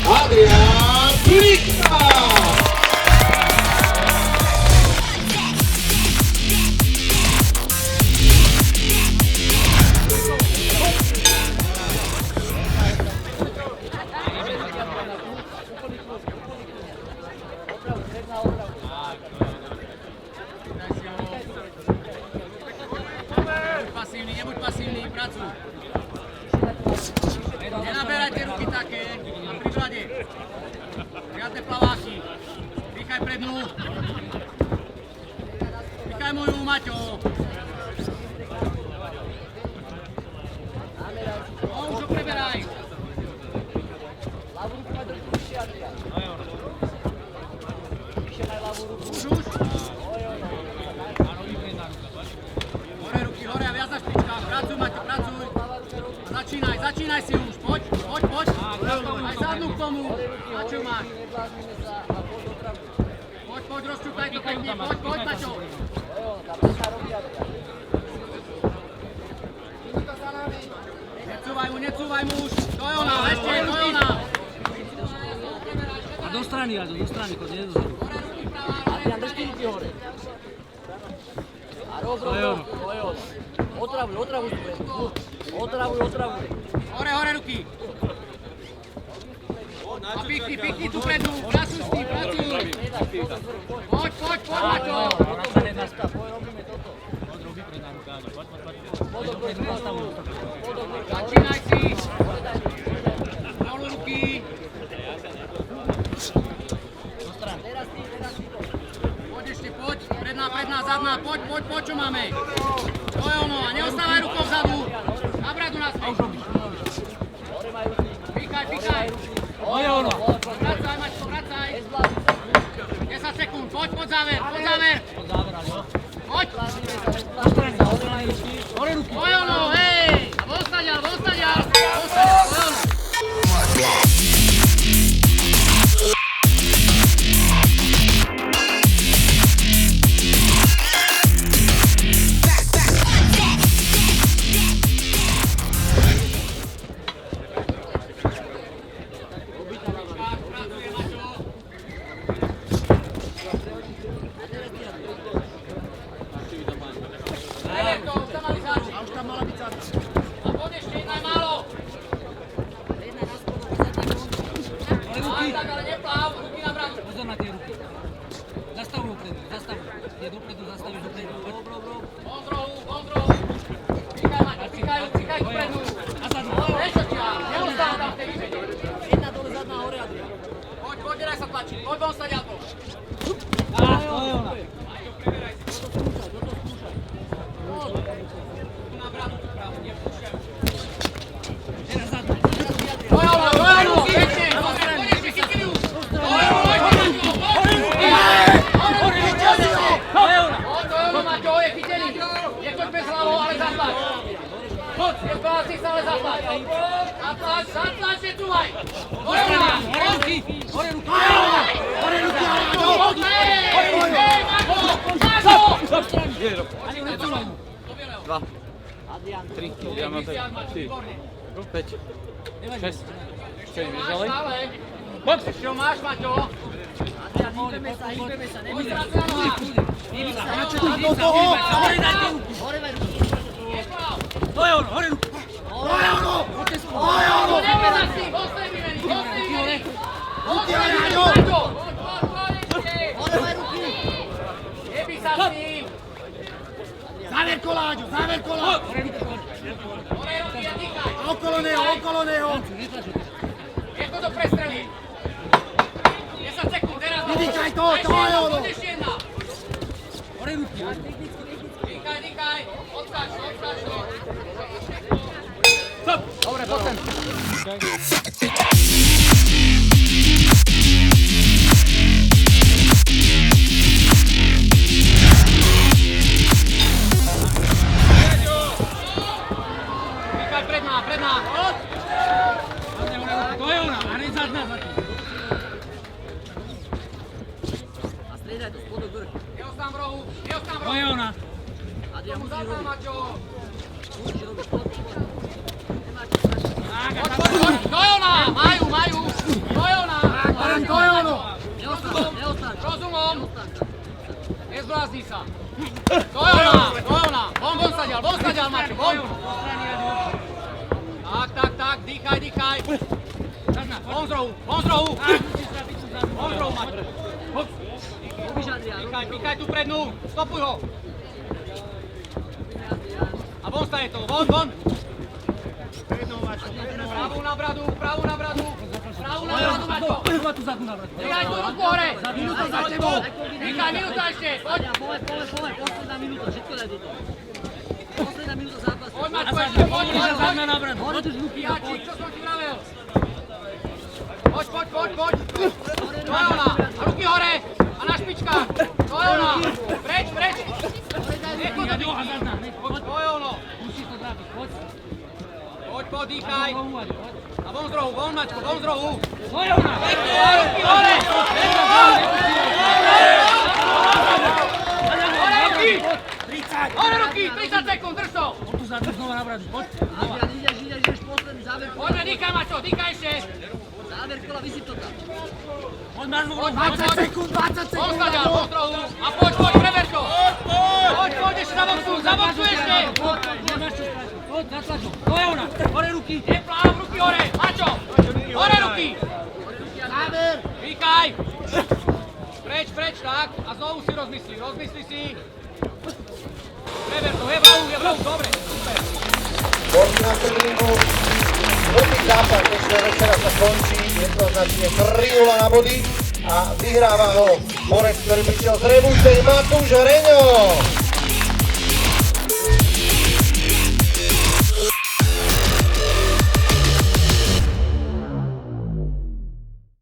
Adrián Plichka! Nebuď pasívny, pracuj. Nenaberajte ruky také a pri vlade. Riadne plaváky. Dýchaj prednú. Dýchaj moju, Maťo. No, už ho preberaj. Už. Hore ruky, hore a viac na špičkách. Pracuj, Maťo, pracuj. Začínaj si už. Poď. Aj zadnú k tomu. A čo máš? Poď, rozčúkaj to pekne. Poď, Maťo. Necúvaj mu už. To je ona, ešte, to je ona. A do strany, choď, nie dozadu. Hore ruky, pravá, hore. Držte ruky hore. A rob. Otravuj. Otravuj. Hore ruky. A píkni tu predu. Pracuj s tým, pracuj. Poď, Maťo. Začínaj si. Dolu ruky. Poď ešte, poď. Predná, zadná. Poď, čo máme. To je ono. A neostávaj rukou vzadu. Na bradu naspäť. Píkaj. To je ono. Vracaj, Maťko, vracaj. 10 sekúnd. Poď, záver. Poď. Hore ruky. To je ono, hej. Vostaďal. To je ono. Dva. 3, 4, 5, 6, 7, ideš ďalej? Poď! Čo máš, Maťo? Hýbeme sa, Poď, práca na nohách! To je ono, hore ruky! Poďme za s tým, ostej vymený! Maťo! Nebij sa s tým! Záver koláďu! Hore ruky a dýchaj! Okolo neho! Ako to prestrelí? 10 sekúnd, teraz! Vydýchaj to, to je ono! Poď ešte jedna! Hore ruky! Dýchaj! Odkáž to! Stop! Dobre, poď sem. Píkaj pred nás. Poď. To je ona, a hneď zadná za tým. A striedaj to spodok vrch. Neostám v rohu. To je ona. Adrian, musíš Zadná, robiť. Maťo. Musíš robiť. Poď. Nemáš čo strašiť. Poď. To je ona. Majú. To je ona. To je ono. Neostaň. Rozumom. Nezblázni sa. To je ona. Von sadiaľ, Maťo, von. Tak, dýchaj. Von z rohu. Von z rohu, Maťo. Robíš, Adrian. Píkaj tú prednú. Stopuj ho. A von stane to. Von. Pravú na bradu, Maťo. Poďme tu zadnú navrať. Nechaj tú ruku hore. Minúta za tebou. Píkaj, minúta ešte. Poď. Adrian, poď. Posledná minúta. Všetko daj do toho. Posledná minúta zápasu. Poď, Maťko, ešte. Poď. Zadná navrať. Hore drž ruky a Piačík, poď. čo som ti vravel? Poď. To je ona. A ruky hore. A na špičkách. To je ona. Preč. Nechod do A zadná, hneď, poď. To je ono. Musíš to trápiť, poď. Poď, dýchaj. A von z rohu, Maťko, von z rohu. To je ona. Ruky hore. Hore ruky, 30 sekúnd, drž to. Tu zadnú znova navrať, poď. Adrian, ideš posledný záver. Poďme, dýchaj, Maťo, dýchaj ešte. Záver kola, vysyp to tam. Poď, máš mu v rohu. 20 sekúnd, 20 sekúnd. Von z rohu. A poď, preber to. Poď, ešte zaboxuj ešte. Nemáš čo strašiť. Poď, zatlač ho. To je ona. Hore ruky. Neplám, ruky hore. Maťo, hore ruky. Záver. Píkaj. Preč, tak. A znovu si rozmysli si. Preber to, je v rohu, dobre. Borky na Severinku. Prvý zápas dnešného večera sa končí jednoznačne 3-0 na body a vyhráva ho borec, ktorý prišiel z Rebucej, Matúš Hreňo.